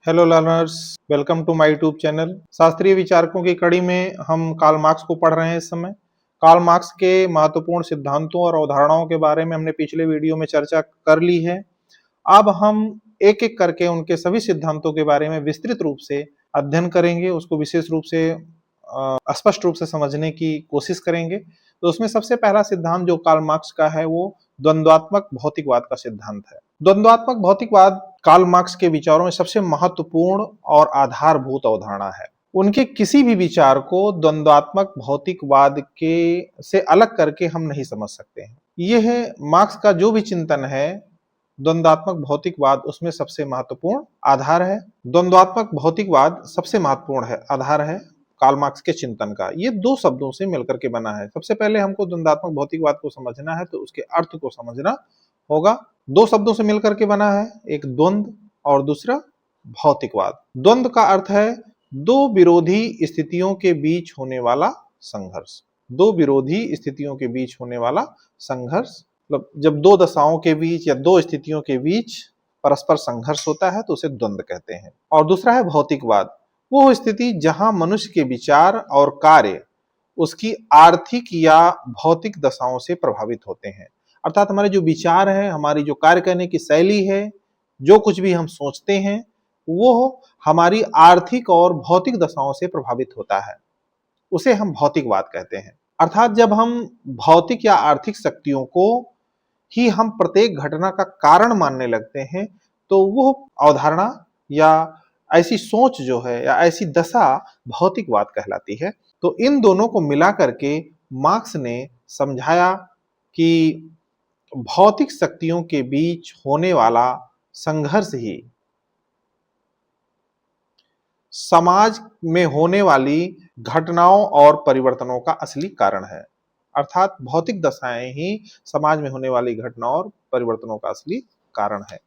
Hello learners, welcome to my YouTube channel. शास्त्रीय विचारकों की कड़ी में हम कार्ल मार्क्स को पढ़ रहे हैं इस समय। कार्ल मार्क्स के महत्वपूर्ण सिद्धांतों और अवधारणाओं के बारे में हमने पिछले वीडियो में चर्चा कर ली है। अब हम एक एक करके उनके सभी सिद्धांतों के बारे में विस्तृत रूप से अध्ययन करेंगे, उसको विशेष रूप से स्पष्ट रूप से समझने की कोशिश करेंगे। तो उसमें सबसे पहला सिद्धांत जो कार्ल मार्क्स का है वो द्वंद्वात्मक भौतिकवाद का सिद्धांत है। द्वंद्वात्मक भौतिकवाद कार्ल मार्क्स के विचारों में सबसे महत्वपूर्ण और आधारभूत अवधारणा है। उनके किसी भी विचार को द्वंद्वात्मक भौतिकवाद के से अलग करके हम नहीं समझ सकते हैं। यह मार्क्स का जो भी चिंतन है द्वंद्वात्मक भौतिकवाद उसमें सबसे महत्वपूर्ण आधार है। द्वंद्वात्मक भौतिकवाद सबसे महत्वपूर्ण है आधार है कार्ल मार्क्स के चिंतन का। ये दो शब्दों से मिलकर के बना है। सबसे पहले हमको द्वंद्वात्मक भौतिकवाद को समझना है तो उसके अर्थ को समझना होगा। दो शब्दों से मिलकर के बना है, एक द्वंद्व और दूसरा भौतिकवाद। द्वंद्व का अर्थ है दो विरोधी स्थितियों के बीच होने वाला संघर्ष। दो विरोधी स्थितियों के बीच होने वाला संघर्ष, मतलब जब दो दशाओं के बीच या दो स्थितियों के बीच परस्पर संघर्ष होता है तो उसे द्वंद्व कहते हैं। और दूसरा है भौतिकवाद, वो स्थिति जहां मनुष्य के विचार और कार्य उसकी आर्थिक या भौतिक दशाओं से प्रभावित होते हैं। अर्थात हमारे जो विचार है, हमारी जो कार्य करने की शैली है, जो कुछ भी हम सोचते हैं वो हमारी आर्थिक और भौतिक दशाओं से प्रभावित होता है, उसे हम भौतिकवाद कहते हैं। अर्थात जब हम भौतिक या आर्थिक शक्तियों को ही हम प्रत्येक घटना का कारण मानने लगते हैं तो वो अवधारणा या ऐसी सोच जो है या ऐसी दशा भौतिकवाद कहलाती है। तो इन दोनों को मिला करके मार्क्स ने समझाया कि भौतिक शक्तियों के बीच होने वाला संघर्ष ही समाज में होने वाली घटनाओं और परिवर्तनों का असली कारण है। अर्थात भौतिक दशाएं ही समाज में होने वाली घटनाओं और परिवर्तनों का असली कारण है।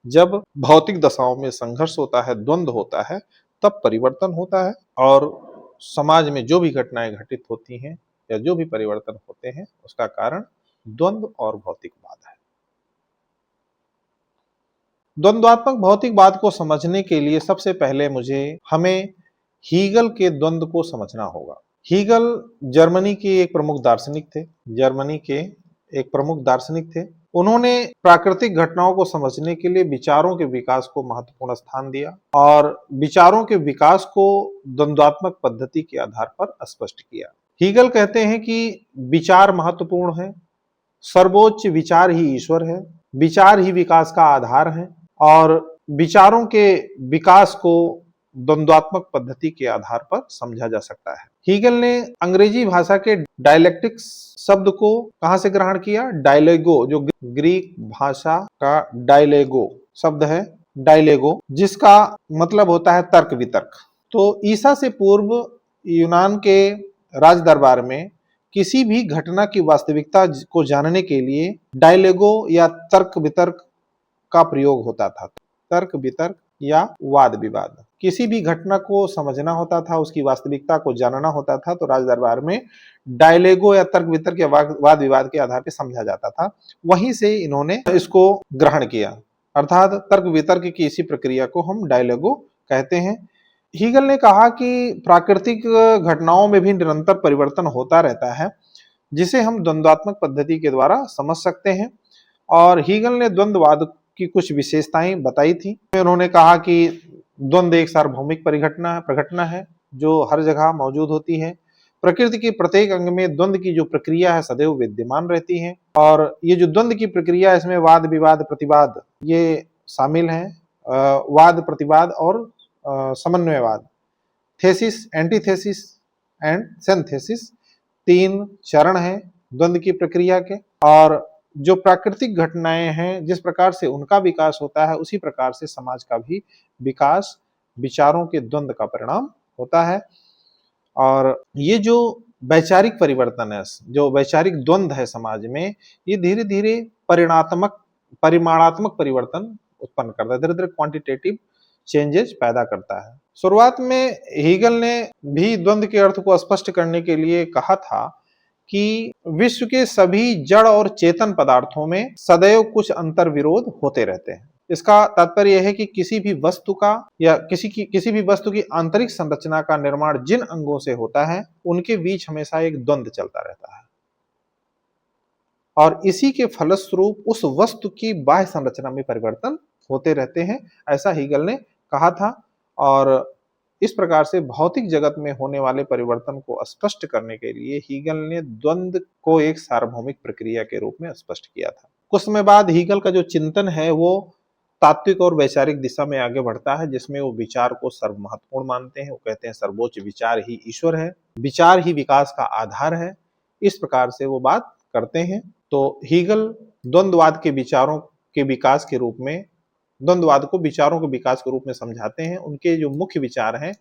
जब भौतिक दशाओं में संघर्ष होता है, द्वंद्व होता है, तब परिवर्तन होता है और समाज में जो भी घटनाएं घटित होती हैं या जो भी परिवर्तन होते हैं उसका कारण द्वंद्व और भौतिकवाद है। द्वंद्वात्मक भौतिकवाद को समझने के लिए सबसे पहले हमें हीगल के द्वंद्व को समझना होगा। हीगल जर्मनी के एक प्रमुख दार्शनिक थे। उन्होंने प्राकृतिक घटनाओं को समझने के लिए विचारों के विकास को महत्वपूर्ण स्थान दिया और विचारों के विकास को द्वंद्वात्मक पद्धति के आधार पर स्पष्ट किया। हीगल कहते हैं कि विचार महत्वपूर्ण है, सर्वोच्च विचार ही ईश्वर है, विचार ही विकास का आधार है और विचारों के विकास को द्वंद्वात्मक पद्धति के आधार पर समझा जा सकता है। हीगल ने अंग्रेजी भाषा के डायलेक्टिक्स शब्द को कहां से ग्रहण किया? डायलेगो, जो ग्रीक भाषा का डायलेगो शब्द है, डायलेगो, जिसका मतलब होता है तर्क वितर्क। तो ईसा से पूर्व यूनान के राज दरबार में किसी भी घटना की वास्तविकता को जानने के लिए डायलेगो या तर्क वितर्क का प्रयोग होता था। तर्क वितर्क या वाद विवाद, किसी भी घटना को समझना होता था, उसकी वास्तविकता को जानना होता था तो राज दरबार में डायलेगो या तर्क वितर्क या वाद विवाद के आधार पर समझा जाता था। वहीं से इन्होंने इसको ग्रहण किया, अर्थात तर्क वितर्क की इसी प्रक्रिया को हम डायलेगो कहते हैं। हीगल ने कहा कि प्राकृतिक घटनाओं में भी निरंतर परिवर्तन होता रहता है जिसे हम द्वंद्वात्मक पद्धति के द्वारा समझ सकते हैं। और हीगल ने द्वंद्ववाद की कुछ विशेषताएं बताई थी। उन्होंने कहा कि द्वंद्व एक सार्वभौमिक प्रघटना है जो हर जगह मौजूद होती है। प्रकृति के प्रत्येक अंग में द्वंद्व की जो प्रक्रिया है सदैव विद्यमान रहती है और ये जो द्वंद्व की प्रक्रिया है इसमें वाद विवाद प्रतिवाद ये शामिल है। वाद प्रतिवाद और समन्वयवाद, थेसिस, एंटीथेसिस एंड सिंथेसिस, तीन चरण हैं द्वंद्व की प्रक्रिया के। और जो प्राकृतिक घटनाएं हैं जिस प्रकार से उनका विकास होता है उसी प्रकार से समाज का भी विकास विचारों के द्वंद्व का परिणाम होता है। और ये जो वैचारिक परिवर्तन है, जो वैचारिक द्वंद्व है समाज में, ये धीरे धीरे परिमाणात्मक परिवर्तन उत्पन्न करता है, धीरे धीरे क्वांटिटेटिव चेंजेस पैदा करता है। शुरुआत में हीगल ने भी द्वंद्व के अर्थ को स्पष्ट करने के लिए कहा था कि विश्व के सभी जड़ और चेतन पदार्थों में सदैव कुछ अंतर विरोध होते रहते हैं। इसका तात्पर्य यह है कि किसी भी वस्तु का या किसी भी वस्तु की आंतरिक संरचना का निर्माण जिन अंगों से होता है उनके बीच हमेशा एक द्वंद्व चलता रहता है और इसी के फलस्वरूप उस वस्तु की बाह्य संरचना में परिवर्तन होते रहते हैं, ऐसा हीगल ने कहा था। और इस प्रकार से भौतिक जगत में होने वाले परिवर्तन को स्पष्ट करने के लिए हीगल ने द्वंद्व को एक सार्वभौमिक प्रक्रिया के रूप में स्पष्ट किया था। कुछ समय बाद हीगल का जो चिंतन है वो तात्विक और वैचारिक दिशा में आगे बढ़ता है, जिसमें वो विचार को सर्वमहत्वपूर्ण मानते हैं। वो कहते हैं सर्वोच्च विचार ही ईश्वर है, विचार ही विकास का आधार है। इस प्रकार से वो बात करते हैं। तो हीगल द्वंद्ववाद के विचारों के विकास के रूप में, द्वंद्ववाद को विचारों के विकास के रूप में समझाते हैं। उनके जो मुख्य विचार हैं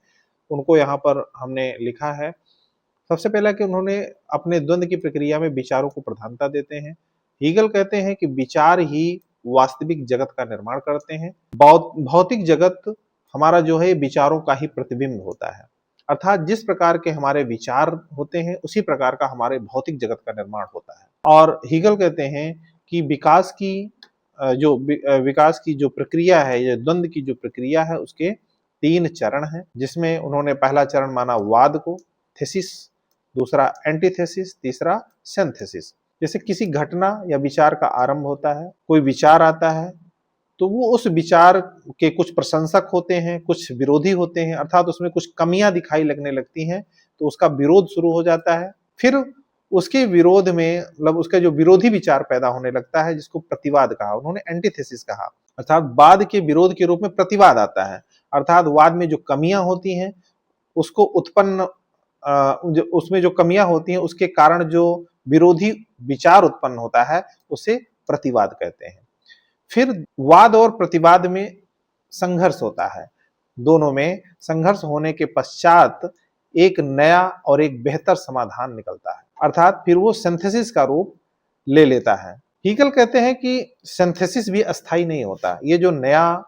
उनको यहाँ पर हमने लिखा है। सबसे पहला कि उन्होंने अपने द्वंद्व की प्रक्रिया में विचारों को प्रधानता देते हैं। हीगल कहते हैं कि विचार ही वास्तविक जगत का निर्माण करते हैं। भौतिक जगत हमारा जो है विचारों का ही प्रतिबिंब होता है, अर्थात जिस प्रकार के हमारे विचार होते हैं उसी प्रकार का हमारे भौतिक जगत का निर्माण होता है। और हीगल कहते हैं कि विकास की जो प्रक्रिया है, ये द्वंद्व की जो प्रक्रिया है, उसके 3 चरण हैं, जिसमें उन्होंने पहला चरण माना वाद को, थेसिस, दूसरा एंटीथेसिस, तीसरा सिंथेसिस। जैसे किसी घटना या विचार का आरंभ होता है, कोई विचार आता है, तो वो उस विचार के कुछ प्रशंसक होते हैं, कुछ विरोधी होते हैं, अर्थात उसमें कुछ कमियां दिखाई लगने लगती हैं, तो उसका विरोध शुरू हो जाता है। फिर उसके विरोध में मतलब उसका जो विरोधी विचार पैदा होने लगता है, जिसको प्रतिवाद कहा, उन्होंने एंटीथेसिस कहा, अर्थात वाद के विरोध के रूप में प्रतिवाद आता है। अर्थात वाद में जो कमियां होती हैं उसको उत्पन्न उसमें जो कमियां होती हैं उसके कारण जो विरोधी विचार उत्पन्न होता है उसे प्रतिवाद कहते हैं। फिर वाद और प्रतिवाद में संघर्ष होता है। दोनों में संघर्ष होने के पश्चात एक नया और एक बेहतर समाधान निकलता है, अर्थात फिर वो सिंथेसिस का रूप ले लेता है। हीगल कहते हैं कि सिंथेसिस भी अस्थायी नहीं होता। ये जो नया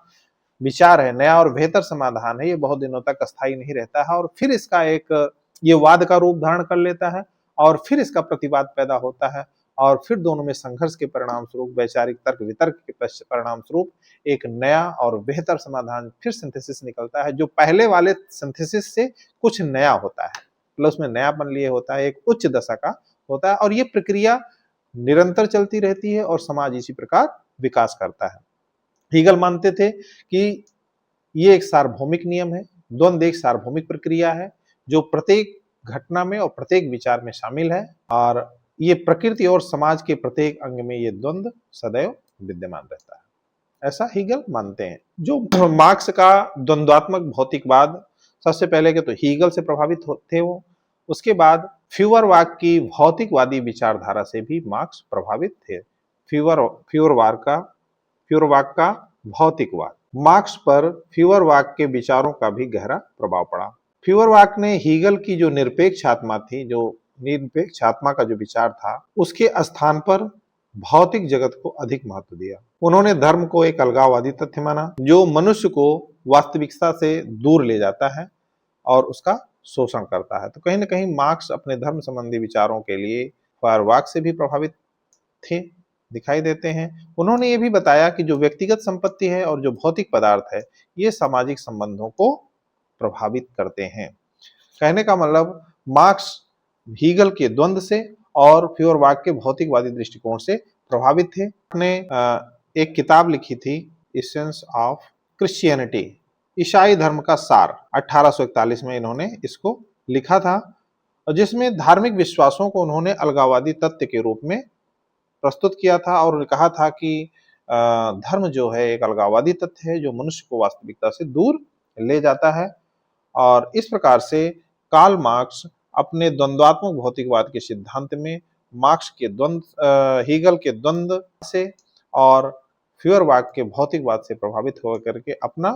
विचार है, नया और बेहतर समाधान है, ये बहुत दिनों तक अस्थायी नहीं रहता है और फिर इसका एक ये वाद का रूप धारण कर लेता है और फिर इसका प्रतिवाद पैदा होता है और फिर दोनों में संघर्ष के परिणाम स्वरूप, वैचारिक तर्क वितर्क के परिणाम स्वरूप एक नया और बेहतर समाधान, फिर सिंथेसिस निकलता है, जो पहले वाले सिंथेसिस से कुछ नया होता है, मतलब उसमें नयापन लिए होता है, एक उच्च दशा का होता है। और ये प्रक्रिया निरंतर चलती रहती है और समाज इसी प्रकार विकास करता है। हीगल मानते थे कि ये एक सार्वभौमिक नियम है, द्वंद्व एक सार्वभौमिक प्रक्रिया है जो प्रत्येक घटना में और प्रत्येक विचार में शामिल है और ये प्रकृति और समाज के प्रत्येक अंग में ये द्वंद्व सदैव विद्यमान रहता है, ऐसा हीगल मानते हैं। जो मार्क्स का द्वंद्वात्मक भौतिकवाद, सबसे पहले के तो हीगल से प्रभावित थे वो, उसके बाद फ्यूवरवाक की भौतिकवादी विचारधारा से भी मार्क्स प्रभावित थे। फ्यूवरवाक का भौतिकवाद, मार्क्स पर फ्यूवरवाक के विचारों का भी गहरा प्रभाव पड़ा। फ्यूवरवाक ने हीगल की जो निरपेक्ष आत्मा थी, जो निरपेक्ष आत्मा का जो विचार था, उसके स्थान पर भौतिक जगत को अधिक महत्व दिया। उन्होंने धर्म को एक अलगाववादी तथ्य माना जो मनुष्य को वास्तविकता से दूर ले जाता है और उसका शोषण करता है। तो कहीं ना कहीं मार्क्स अपने धर्म संबंधी विचारों के लिए फ्यूवरवाक से भी प्रभावित थे, दिखाई देते हैं। उन्होंने ये भी बताया कि जो व्यक्तिगत संपत्ति है और जो भौतिक पदार्थ है, ये सामाजिक संबंधों को प्रभावित करते हैं। कहने का मतलब मार्क्स हीगल के द्वंद्व से और फ्यूवरवाक के भौतिकवादी दृष्टिकोण से प्रभावित थे। उन्होंने एक किताब लिखी थी, एसेंस ऑफ क्रिश्चियनिटी, ईसाई धर्म का सार, 1841 में इन्होंने इसको लिखा था, जिसमें धार्मिक विश्वासों को उन्होंने अलगाववादी तथ्य के रूप में प्रस्तुत किया था और कहा था कि धर्म जो है एक अलगाववादी तथ्य है जो मनुष्य को वास्तविकता से दूर ले जाता है। और इस प्रकार से कार्ल मार्क्स अपने द्वंद्वात्मक भौतिकवाद के सिद्धांत में मार्क्स के हीगल के द्वंद्व से और फ्यूवरवाक के भौतिकवाद से प्रभावित होकर के अपना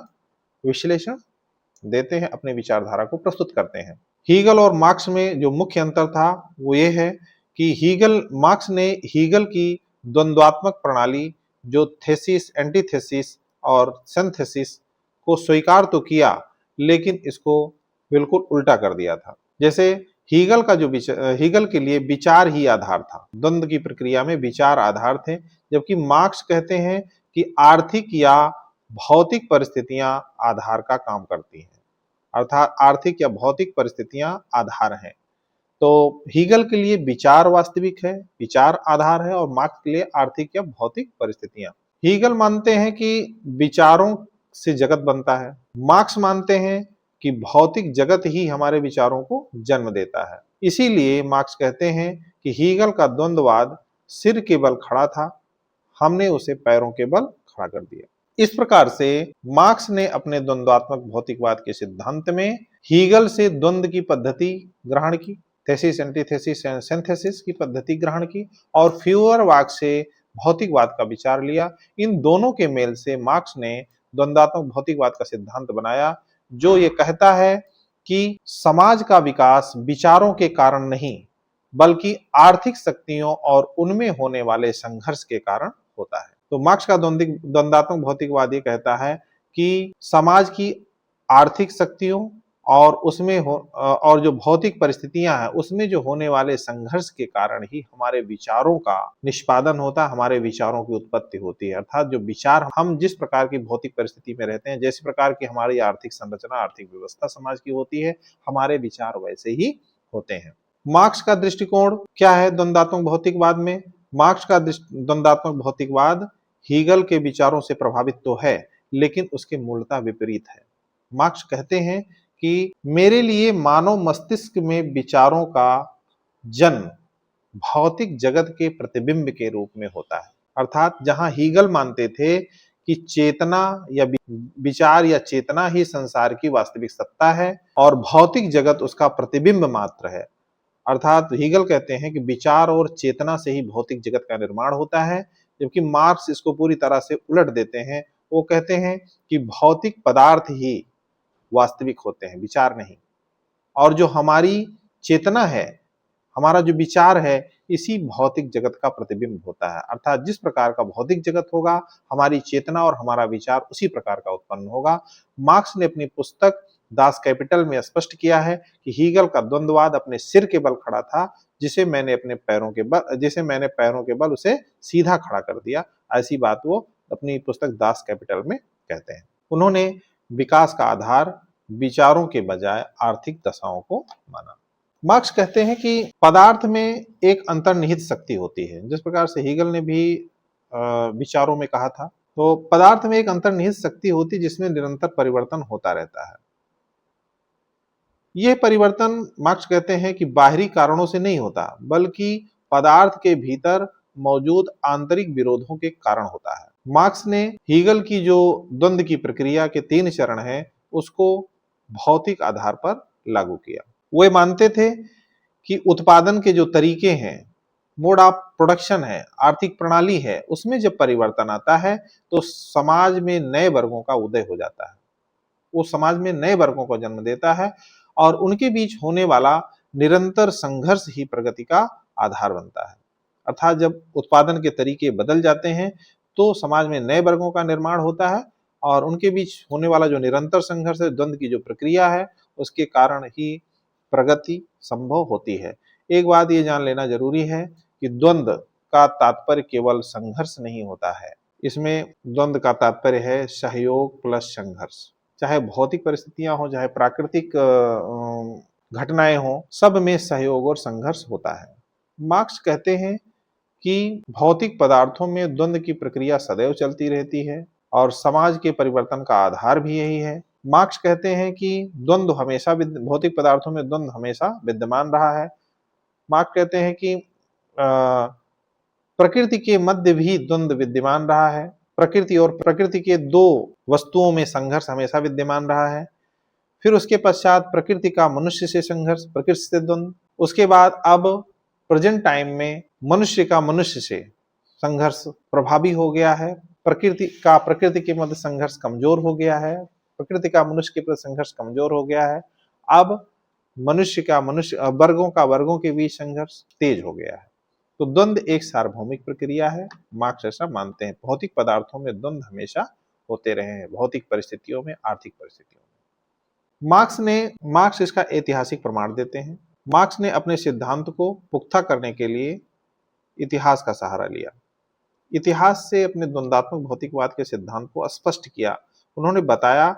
विश्लेषण देते हैं, अपने विचारधारा को प्रस्तुत करते हैं। हीगल और मार्क्स में जो मुख्य अंतर था वो ये है कि मार्क्स ने हीगल की द्वंद्वात्मक प्रणाली, जो थेसिस, एंटीथेसिस और सिंथेसिस को स्वीकार तो किया, लेकिन इसको बिल्कुल उल्टा कर दिया था। जैसे हीगल के लिए विचार ही आधार था, द्वंद्व की प्रक्रिया में विचार आधार थे, जबकि मार्क्स कहते हैं कि आर्थिक या भौतिक परिस्थितियां आधार का काम करती हैं, अर्थात आर्थिक या भौतिक परिस्थितियां आधार हैं। तो हीगल के लिए विचार वास्तविक है, विचार आधार है, और मार्क्स के लिए आर्थिक या भौतिक परिस्थितियां। हीगल मानते हैं कि विचारों से जगत बनता है, मार्क्स मानते हैं कि भौतिक जगत ही हमारे विचारों को जन्म देता है। इसीलिए मार्क्स कहते हैं कि हीगल का द्वंद्ववाद सिर के बल खड़ा था, हमने उसे पैरों के बल खड़ा कर दिया। इस प्रकार से मार्क्स ने अपने द्वंद्वात्मक भौतिकवाद के सिद्धांत में हीगल से द्वंद्व की पद्धति ग्रहण की, थेसिस एंटीथेसिस सिंथेसिस की पद्धति ग्रहण की, और फ्यूअरवाग से भौतिकवाद का विचार लिया। इन दोनों के मेल से मार्क्स ने द्वंद्वात्मक भौतिकवाद का सिद्धांत बनाया, जो ये कहता है कि समाज का विकास विचारों के कारण नहीं, बल्कि आर्थिक शक्तियों और उनमें होने वाले संघर्ष के कारण होता है। तो मार्क्स का द्वंद्वात्मक भौतिकवाद ये कहता है कि समाज की आर्थिक शक्तियों और और जो भौतिक परिस्थितियां हैं उसमें जो होने वाले संघर्ष के कारण ही हमारे विचारों का निष्पादन होता है, हमारे विचारों की उत्पत्ति होती है। अर्थात जो विचार, हम जिस प्रकार की भौतिक परिस्थिति में रहते हैं, जैसे प्रकार की हमारी आर्थिक संरचना, आर्थिक व्यवस्था समाज की होती है, हमारे विचार वैसे ही होते हैं। मार्क्स का दृष्टिकोण क्या है द्वंद्वात्मक भौतिकवाद में? मार्क्स का द्वंद्वात्मक भौतिकवाद हीगल के विचारों से प्रभावित तो है, लेकिन उसके मूलतः विपरीत है। मार्क्स कहते हैं कि मेरे लिए मानव मस्तिष्क में विचारों का जन्म भौतिक जगत के प्रतिबिंब के रूप में होता है। अर्थात जहां हीगल मानते थे कि चेतना या विचार या चेतना ही संसार की वास्तविक सत्ता है और भौतिक जगत उसका प्रतिबिंब मात्र है, अर्थात हीगल कहते हैं कि विचार और चेतना से ही भौतिक जगत का निर्माण होता है, जबकि मार्क्स इसको पूरी तरह से उलट देते हैं। वो कहते हैं कि भौतिक पदार्थ ही वास्तविक होते हैं, विचार नहीं, और जो हमारी चेतना है, हमारा जो विचार है, इसी भौतिक जगत का प्रतिबिंब होता है। अर्थात जिस प्रकार का भौतिक जगत होगा, हमारी चेतना और हमारा विचार उसी प्रकार का उत्पन्न होगा। मार्क्स ने अपनी पुस्तक दास कैपिटल में स्पष्ट किया है कि हीगल का द्वंद्ववाद अपने सिर के बल खड़ा था, जिसे मैंने पैरों के बल उसे सीधा खड़ा कर दिया। ऐसी बात वो अपनी पुस्तक दास कैपिटल में कहते हैं। उन्होंने विकास का आधार विचारों के बजाय आर्थिक दशाओं को माना। मार्क्स कहते हैं कि पदार्थ में एक अंतर्निहित शक्ति होती है, जिस प्रकार से हीगल ने भी विचारों में कहा था। तो पदार्थ में एक अंतर्निहित शक्ति होती है जिसमें निरंतर परिवर्तन होता रहता है। यह परिवर्तन मार्क्स कहते हैं कि बाहरी कारणों से नहीं होता, बल्कि पदार्थ के भीतर मौजूद आंतरिक विरोधों के कारण होता है। मार्क्स ने हीगल की जो द्वंद्व की प्रक्रिया के 3 चरण हैं, उसको भौतिक आधार पर लागू किया। वे मानते थे कि उत्पादन के जो तरीके हैं, मोड ऑफ प्रोडक्शन है, आर्थिक प्रणाली है, उसमें जब परिवर्तन आता है तो समाज में नए वर्गों का उदय हो जाता है। वो समाज में नए वर्गों को जन्म देता है और उनके बीच होने वाला निरंतर संघर्ष ही प्रगति का आधार बनता है। अर्थात जब उत्पादन के तरीके बदल जाते हैं तो समाज में नए वर्गों का निर्माण होता है और उनके बीच होने वाला जो निरंतर संघर्ष है, द्वंद्व की जो प्रक्रिया है, उसके कारण ही प्रगति संभव होती है। एक बात ये जान लेना जरूरी है कि द्वंद्व का तात्पर्य केवल संघर्ष नहीं होता है, इसमें द्वंद्व का तात्पर्य है सहयोग प्लस संघर्ष। चाहे भौतिक परिस्थितियां हो, चाहे प्राकृतिक घटनाएं हो, सब में सहयोग और संघर्ष होता है। मार्क्स कहते हैं कि भौतिक पदार्थों में द्वंद्व की प्रक्रिया सदैव चलती रहती है और समाज के परिवर्तन का आधार भी यही है। मार्क्स कहते हैं कि भौतिक पदार्थों में द्वंद्व हमेशा विद्यमान रहा है। मार्क्स कहते हैं कि प्रकृति के मध्य भी द्वंद्व विद्यमान रहा है। प्रकृति और प्रकृति के 2 वस्तुओं में संघर्ष हमेशा विद्यमान रहा है। फिर उसके पश्चात प्रकृति का मनुष्य से संघर्ष, प्रकृति से द्वंद्व। उसके बाद अब प्रेजेंट टाइम में मनुष्य का मनुष्य से संघर्ष प्रभावी हो गया है। प्रकृति के मध्य संघर्ष कमजोर हो गया है, प्रकृति का मनुष्य के प्रति संघर्ष कमजोर हो गया है। अब वर्गों के बीच संघर्ष तेज हो गया है। तो द्वंद्व एक सार्वभौमिक प्रक्रिया है, मार्क्स ऐसा मानते हैं। भौतिक पदार्थों में द्वंद्व हमेशा होते रहे हैं, भौतिक परिस्थितियों में, आर्थिक परिस्थितियों में। मार्क्स इसका ऐतिहासिक प्रमाण देते हैं। मार्क्स ने अपने सिद्धांत को पुख्ता करने के लिए इतिहास का सहारा लिया। इतिहास से अपने द्वंद्वात्मक भौतिकवाद के सिद्धांत को स्पष्ट किया। उन्होंने बताया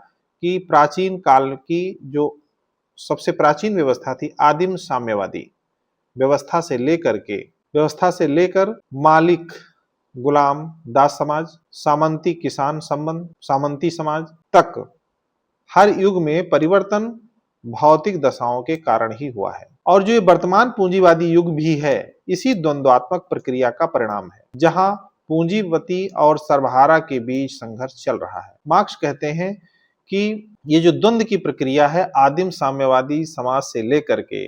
कि प्राचीन काल की जो सबसे प्राचीन व्यवस्था थी, आदिम साम्यवादी व्यवस्था से लेकर मालिक गुलाम दास समाज, सामंती किसान संबंध, सामंती समाज तक हर युग में परिवर्तन भौतिक दशाओं के कारण ही हुआ है। और जो ये वर्तमान पूंजीवादी युग भी है, इसी द्वंद्वात्मक प्रक्रिया का परिणाम है, जहां पूंजीपति और सर्वहारा के बीच संघर्ष चल रहा है। मार्क्स कहते हैं कि ये जो द्वंद्व की प्रक्रिया है, आदिम साम्यवादी समाज से लेकर के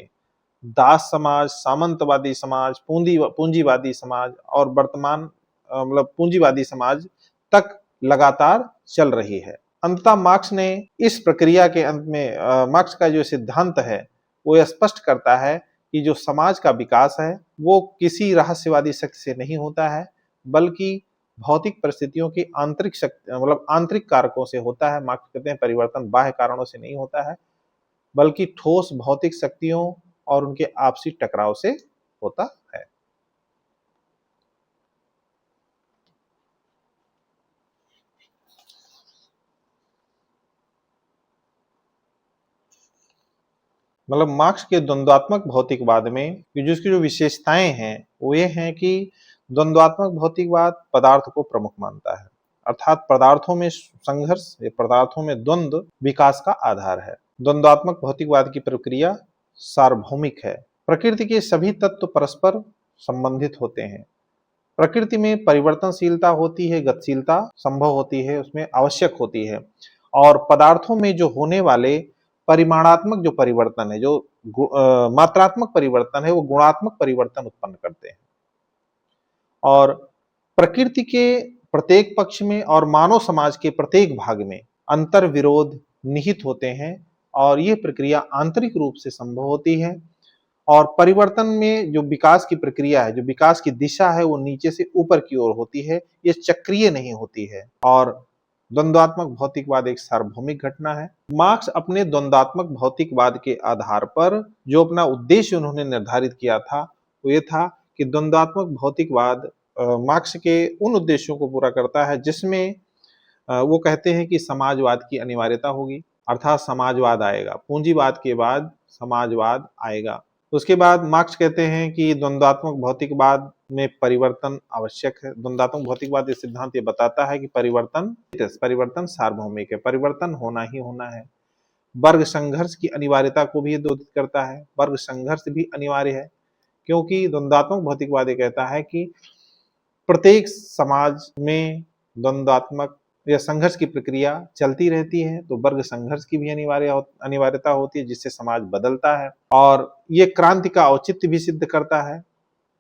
दास समाज, सामंतवादी समाज, पूंजीवादी समाज और वर्तमान मतलब पूंजीवादी समाज तक लगातार चल रही है। अंततः मार्क्स ने इस प्रक्रिया के अंत में मार्क्स का जो सिद्धांत है वो यह स्पष्ट करता है कि जो समाज का विकास है वो किसी रहस्यवादी शक्ति से नहीं होता है, बल्कि भौतिक परिस्थितियों की आंतरिक शक्ति मतलब आंतरिक कारकों से होता है। मार्क्स कहते हैं परिवर्तन बाह्य कारणों से नहीं होता है, बल्कि ठोस भौतिक शक्तियों और उनके आपसी टकराव से होता है। मतलब मार्क्स के द्वंद्वात्मक भौतिकवाद में जिसकी जो विशेषताएं हैं वो ये हैं कि द्वंद्वात्मक भौतिकवाद पदार्थ को प्रमुख मानता है, अर्थात पदार्थों में संघर्ष या पदार्थों में द्वंद्व विकास का आधार है। द्वंद्वात्मक भौतिकवाद की प्रक्रिया सार्वभौमिक है। प्रकृति के सभी तत्व परस्पर संबंधित होते हैं। प्रकृति में परिवर्तनशीलता होती है, गतिशीलता संभव होती है, उसमें आवश्यक होती है। और पदार्थों में जो होने वाले परिमाणात्मक जो परिवर्तन है, जो मात्रात्मक परिवर्तन है, वो गुणात्मक परिवर्तन उत्पन्न करते हैं। और प्रकृति के प्रत्येक पक्ष में और मानव समाज के प्रत्येक भाग में अंतर विरोध निहित होते हैं और ये प्रक्रिया आंतरिक रूप से संभव होती है। और परिवर्तन में जो विकास की प्रक्रिया है, जो विकास की दिशा है, वो नीचे से ऊपर की ओर होती है, ये चक्रीय नहीं होती है। और द्वंद्वात्मक भौतिकवाद एक सार्वभौमिक घटना है। मार्क्स अपने द्वंद्वात्मक भौतिकवाद के आधार पर जो अपना उद्देश्य उन्होंने निर्धारित किया था वो ये था कि द्वंद्वात्मक भौतिकवाद मार्क्स के उन उद्देश्यों को पूरा करता है जिसमें वो कहते हैं कि समाजवाद की अनिवार्यता होगी, अर्थात समाजवाद आएगा, पूंजीवाद के बाद समाजवाद आएगा। उसके बाद मार्क्स कहते हैं कि द्वंद्वात्मक भौतिकवाद में परिवर्तन आवश्यक है। द्वंद्वात्मक भौतिकवाद ये सिद्धांत ये बताता है कि परिवर्तन सार्वभौमिक है, परिवर्तन होना ही होना है। वर्ग संघर्ष की अनिवार्यता को भी ये द्योतित करता है, वर्ग संघर्ष भी अनिवार्य है, क्योंकि द्वंद्वात्मक भौतिकवाद ये कहता है कि प्रत्येक समाज में द्वंद्वात्मक या संघर्ष की प्रक्रिया चलती रहती है, तो वर्ग संघर्ष की भी अनिवार्यता होती है, जिससे समाज बदलता है। और ये क्रांति का औचित्य भी सिद्ध करता है।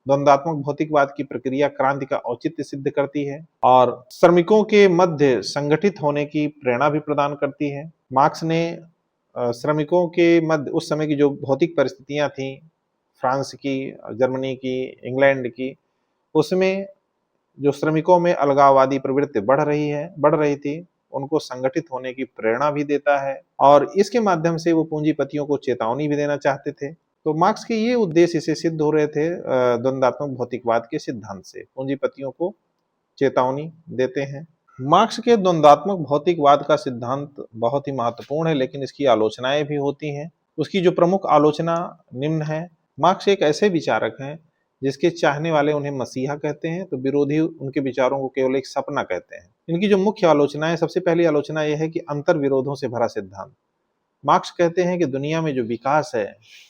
द्वंद्वात्मक भौतिकवाद की प्रक्रिया क्रांति का औचित्य सिद्ध करती है और श्रमिकों के मध्य संगठित होने की प्रेरणा भी प्रदान करती है। मार्क्स ने श्रमिकों के मध्य उस समय की जो भौतिक परिस्थितियां थी, फ्रांस की, जर्मनी की, इंग्लैंड की, उसमें जो श्रमिकों में अलगाववादी प्रवृत्ति बढ़ रही थी, उनको संगठित होने की प्रेरणा भी देता है और इसके माध्यम से वो पूंजीपतियों को चेतावनी भी देना चाहते थे। तो मार्क्स के ये उद्देश्य से सिद्ध हो रहे थे द्वंद्वात्मक भौतिकवाद के सिद्धांत से, पूंजीपतियों को चेतावनी देते हैं। मार्क्स के द्वंद्वात्मक भौतिकवाद का सिद्धांत बहुत ही महत्वपूर्ण है, लेकिन इसकी आलोचनाएं भी होती हैं। उसकी जो प्रमुख आलोचना निम्न है। मार्क्स एक ऐसे विचारक हैं जिसके चाहने वाले उन्हें मसीहा कहते हैं, तो विरोधी उनके विचारों को केवल एक सपना कहते हैं। इनकी जो मुख्य आलोचना है, सबसे पहली आलोचना यह है कि अंतर विरोधों से भरा सिद्धांत। मार्क्स कहते हैं कि दुनिया में जो विकास है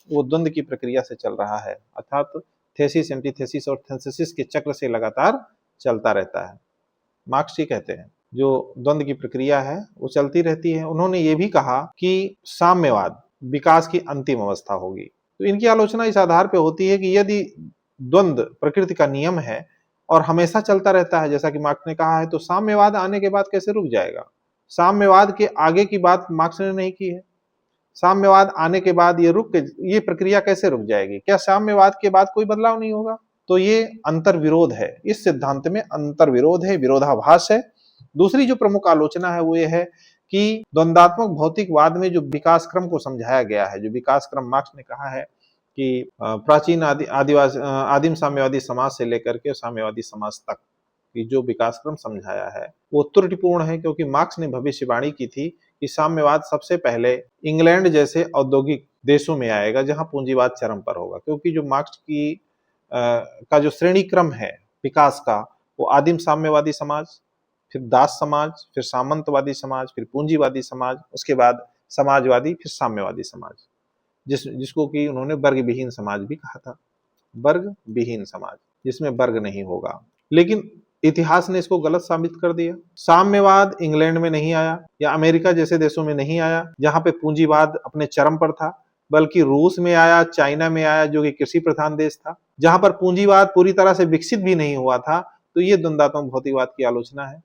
वो द्वंद्व की प्रक्रिया से चल रहा है, अर्थात थेसिस, एंटीथेसिस और सिंथेसिस के चक्र से लगातार चलता रहता है। मार्क्स ये कहते हैं जो द्वंद्व की प्रक्रिया है वो चलती रहती है। उन्होंने ये भी कहा कि साम्यवाद विकास की अंतिम अवस्था होगी। तो इनकी आलोचना इस आधार पर होती है कि यदि द्वंद्व प्रकृति का नियम है और हमेशा चलता रहता है, जैसा कि मार्क्स ने कहा है, तो साम्यवाद आने के बाद कैसे रुक जाएगा? साम्यवाद के आगे की बात मार्क्स ने नहीं की है। साम्यवाद आने के बाद ये प्रक्रिया कैसे रुक जाएगी? क्या साम्यवाद के बाद कोई बदलाव नहीं होगा? तो ये अंतर्विरोध है, इस सिद्धांत में अंतर्विरोध है, विरोधाभास है। दूसरी जो प्रमुख आलोचना है वो ये है कि द्वंद्वात्मक भौतिकवाद में जो विकास क्रम को समझाया गया है, जो विकास क्रम मार्क्स ने कहा है कि प्राचीन आदिम साम्यवादी समाज से लेकर के साम्यवादी समाज तक कि जो विकासक्रम समझाया है वो त्रुटिपूर्ण है, क्योंकि मार्क्स ने भविष्यवाणी की थी कि साम्यवाद सबसे पहले इंग्लैंड जैसे औद्योगिक देशों में आएगा जहां पूंजीवाद चरम पर होगा। क्योंकि जो मार्क्स की का जो श्रेणी क्रम है विकास का, वो आदिम साम्यवादी समाज, फिर दास समाज, फिर सामंतवादी समाज, फिर पूंजीवादी समाज, उसके बाद समाजवादी, फिर साम्यवादी समाज, जिसको कि उन्होंने वर्ग विहीन समाज भी कहा था। वर्ग विहीन समाज जिसमें वर्ग नहीं होगा। लेकिन इतिहास ने इसको गलत साबित कर दिया। साम्यवाद इंग्लैंड में नहीं आया या अमेरिका जैसे देशों में नहीं आया जहां पे पूंजीवाद अपने चरम पर था, बल्कि रूस में आया, चाइना में आया जो कि कृषि प्रधान देश था, जहां पर पूंजीवाद पूरी तरह से विकसित भी नहीं हुआ था। तो ये द्वंद्वात्मक भौतिकवाद की आलोचना है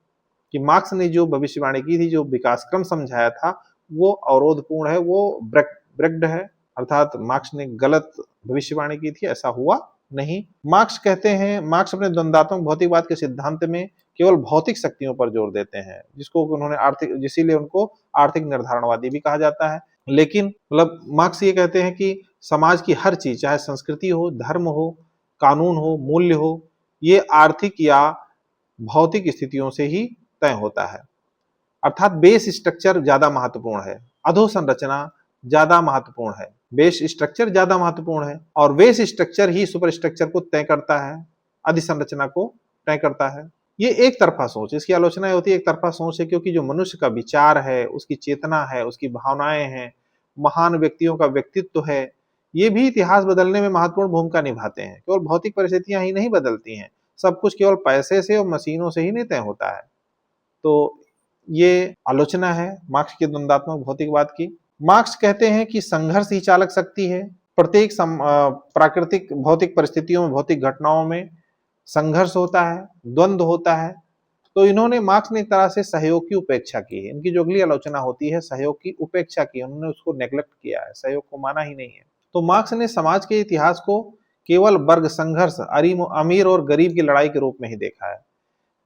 कि मार्क्स ने जो भविष्यवाणी की थी, जो विकासक्रम समझाया था, वो अवरोधपूर्ण है, वो ब्रेक्ड है, अर्थात मार्क्स ने गलत भविष्यवाणी की थी, ऐसा हुआ नहीं। मार्क्स कहते हैं, मार्क्स अपने द्वंद्वात्मक भौतिकवाद के सिद्धांत में केवल भौतिक शक्तियों पर जोर देते हैं, जिसको उन्होंने आर्थिक, इसीलिए उनको आर्थिक निर्धारणवादी भी कहा जाता है। लेकिन मतलब मार्क्स ये कहते हैं कि समाज की हर चीज, चाहे संस्कृति हो, धर्म हो, कानून हो, मूल्य हो, ये आर्थिक या भौतिक स्थितियों से ही तय होता है। अर्थात बेस स्ट्रक्चर ज्यादा महत्वपूर्ण है, अधोसंरचना ज्यादा महत्वपूर्ण है। बेस स्ट्रक्चर ज्यादा महत्वपूर्ण है और बेस स्ट्रक्चर ही सुपर स्ट्रक्चर को तय करता है, अधिसंरचना को तय करता है। ये एक तरफा सोच, इसकी आलोचना होती है एक तरफा सोच है, क्योंकि जो मनुष्य का विचार है, उसकी चेतना है, उसकी भावनाएं हैं, महान व्यक्तियों का व्यक्तित्व है, ये भी इतिहास बदलने में महत्वपूर्ण भूमिका निभाते हैं। केवल भौतिक परिस्थितियां ही नहीं बदलती हैं, सब कुछ केवल पैसे से और मशीनों से ही नहीं तय होता है। तो ये आलोचना है मार्क्स के द्वंद्वात्मक भौतिकवाद की। मार्क्स कहते हैं कि संघर्ष ही चालक शक्ति है। प्रत्येक प्राकृतिक भौतिक परिस्थितियों में, भौतिक घटनाओं में संघर्ष होता है, द्वंद्व होता है। तो इन्होंने, मार्क्स ने एक तरह से सहयोग की उपेक्षा की है। इनकी जो अगली आलोचना होती है, सहयोग की उपेक्षा की, उन्होंने उसको नेग्लेक्ट किया है, सहयोग को माना ही नहीं है। तो मार्क्स ने समाज के इतिहास को केवल वर्ग संघर्ष, अमीर और गरीब की लड़ाई के रूप में ही देखा है,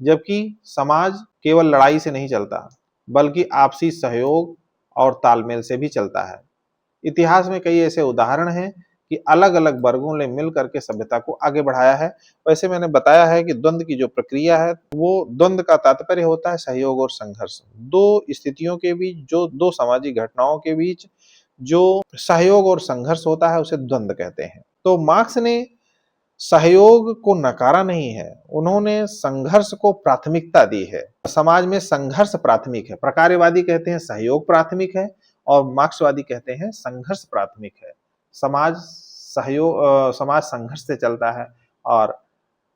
जबकि समाज केवल लड़ाई से नहीं चलता, बल्कि आपसी सहयोग और तालमेल से भी चलता है। इतिहास में कई ऐसे उदाहरण हैं कि अलग अलग वर्गों ने मिलकर के सभ्यता को आगे बढ़ाया है। वैसे मैंने बताया है कि द्वंद्व की जो प्रक्रिया है, वो द्वंद्व का तात्पर्य होता है सहयोग और संघर्ष। दो स्थितियों के बीच, जो दो सामाजिक घटनाओं के बीच जो सहयोग और संघर्ष होता है, उसे द्वंद्व कहते हैं। तो मार्क्स ने सहयोग को नकारा नहीं है, उन्होंने संघर्ष को प्राथमिकता दी है। समाज में संघर्ष प्राथमिक है। प्रकार्यवादी कहते हैं सहयोग प्राथमिक है और मार्क्सवादी कहते हैं संघर्ष प्राथमिक है। समाज संघर्ष से चलता है और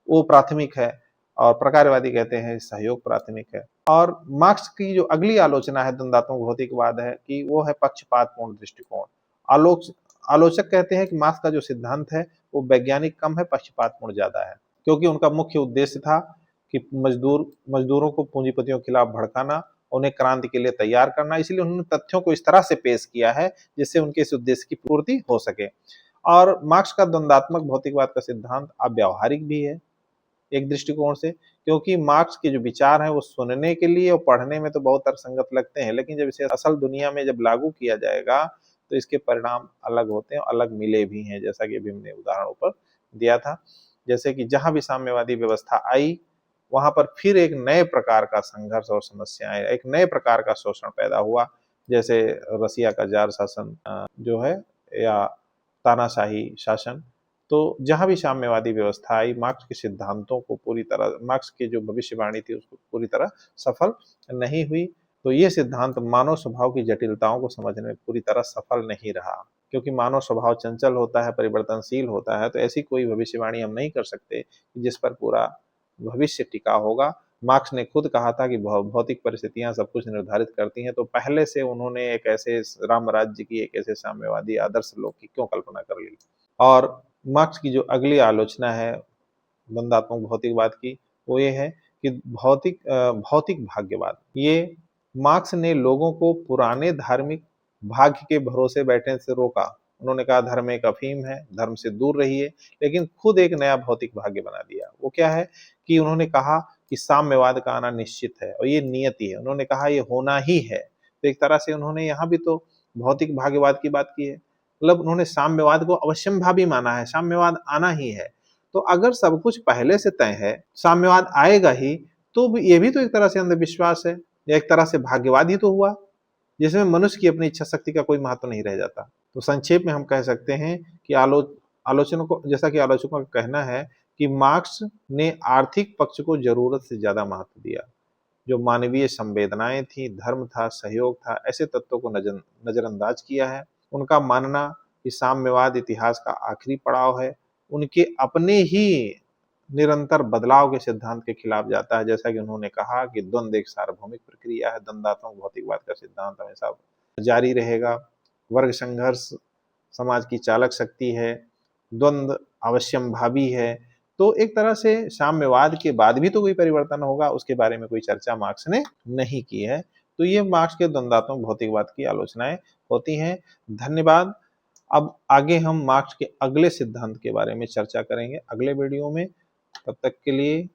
वो प्राथमिक है, और प्रकार्यवादी कहते हैं सहयोग प्राथमिक है। और मार्क्स की जो अगली आलोचना है द्वंद्वात्मक भौतिकवाद है कि वो है पक्षपातपूर्ण दृष्टिकोण। आलोचक कहते हैं कि मार्क्स का जो सिद्धांत है वो वैज्ञानिक कम है, पक्षपातपूर्ण ज्यादा है, क्योंकि उनका मुख्य उद्देश्य था कि मजदूरों को पूंजीपतियों के खिलाफ भड़काना, उन्हें क्रांति के लिए तैयार करना। इसलिए उन्होंने तथ्यों को इस तरह से पेश किया है जिससे उनके इस उद्देश्य की पूर्ति हो सके। और मार्क्स का द्वंद्वात्मक भौतिकवाद का सिद्धांत अव्यावहारिक भी है एक दृष्टिकोण से, क्योंकि मार्क्स के जो विचार हैं वो सुनने के लिए और पढ़ने में तो बहुत तर्कसंगत लगते हैं, लेकिन जब इसे असल दुनिया में जब लागू किया जाएगा तो इसके परिणाम अलग होते हैं, अलग मिले भी हैं, जैसा कि अभी हमने उदाहरणों पर दिया था। जैसे कि जहां भी साम्यवादी व्यवस्था आई, वहां पर फिर एक नए प्रकार का संघर्ष और समस्याएं, एक नए प्रकार का शोषण पैदा हुआ। जैसे रसिया का जार शासन जो है, या तानाशाही शासन। तो जहां भी साम्यवादी व्यवस्था आई, मार्क्स के सिद्धांतों को पूरी तरह, मार्क्स की जो भविष्यवाणी थी उसको पूरी तरह सफल नहीं हुई। तो ये सिद्धांत मानव स्वभाव की जटिलताओं को समझने में पूरी तरह सफल नहीं रहा, क्योंकि मानव स्वभाव चंचल होता है, परिवर्तनशील होता है। तो ऐसी कोई भविष्यवाणी हम नहीं कर सकते जिस पर पूरा भविष्य टिका होगा। मार्क्स ने खुद कहा था कि भौतिक परिस्थितियां सब कुछ निर्धारित करती हैं, तो पहले से उन्होंने एक ऐसे राम राज्य की, एक ऐसे साम्यवादी आदर्श लोक की क्यों कल्पना कर ली। और मार्क्स की जो अगली आलोचना है द्वंद्वात्मक भौतिकवाद की, वो ये है कि भौतिक भाग्यवाद। ये मार्क्स ने लोगों को पुराने धार्मिक भाग्य के भरोसे बैठने से रोका। उन्होंने कहा धर्म एक अफीम है, धर्म से दूर रहिए, लेकिन खुद एक नया भौतिक भाग्य बना दिया। वो क्या है कि उन्होंने कहा कि साम्यवाद का आना निश्चित है और ये नियति है। उन्होंने कहा ये होना ही है। तो एक तरह से उन्होंने यहाँ भी तो भौतिक भाग्यवाद की बात की है, मतलब उन्होंने साम्यवाद को अवश्यंभावी माना है, साम्यवाद आना ही है। तो अगर सब कुछ पहले से तय है, साम्यवाद आएगा ही, तो ये भी तो एक तरह से अंधविश्वास है, या एक तरह से भाग्यवाद ही तो हुआ, जिसमें मनुष्य की अपनी इच्छा शक्ति का कोई महत्व नहीं रह जाता। तो संक्षेप में हम कह सकते हैं कि आलोचकों जैसा कि आलोचकों का कहना है कि मार्क्स ने आर्थिक पक्ष को जरूरत से ज्यादा महत्व दिया। जो मानवीय संवेदनाएं थी, धर्म था, सहयोग था, ऐसे तत्वों को नजरअंदाज किया है। उनका मानना कि साम्यवाद इतिहास का आखिरी पड़ाव है, उनके अपने ही निरंतर बदलाव के सिद्धांत के खिलाफ जाता है। जैसा कि उन्होंने कहा कि द्वंद्व एक सार्वभौमिक प्रक्रिया है, द्वंद्वात्मक भौतिकवाद का सिद्धांत हमेशा जारी रहेगा, वर्ग संघर्ष समाज की चालक शक्ति है, द्वंद्व अवश्यंभावी है। तो एक तरह से साम्यवाद के बाद भी तो कोई परिवर्तन होगा, उसके बारे में कोई चर्चा मार्क्स ने नहीं की है। तो ये मार्क्स के द्वंद्वात्मक भौतिकवाद की आलोचनाएं होती हैं। धन्यवाद। अब आगे हम मार्क्स के अगले सिद्धांत के बारे में चर्चा करेंगे अगले वीडियो में। तब तक के लिए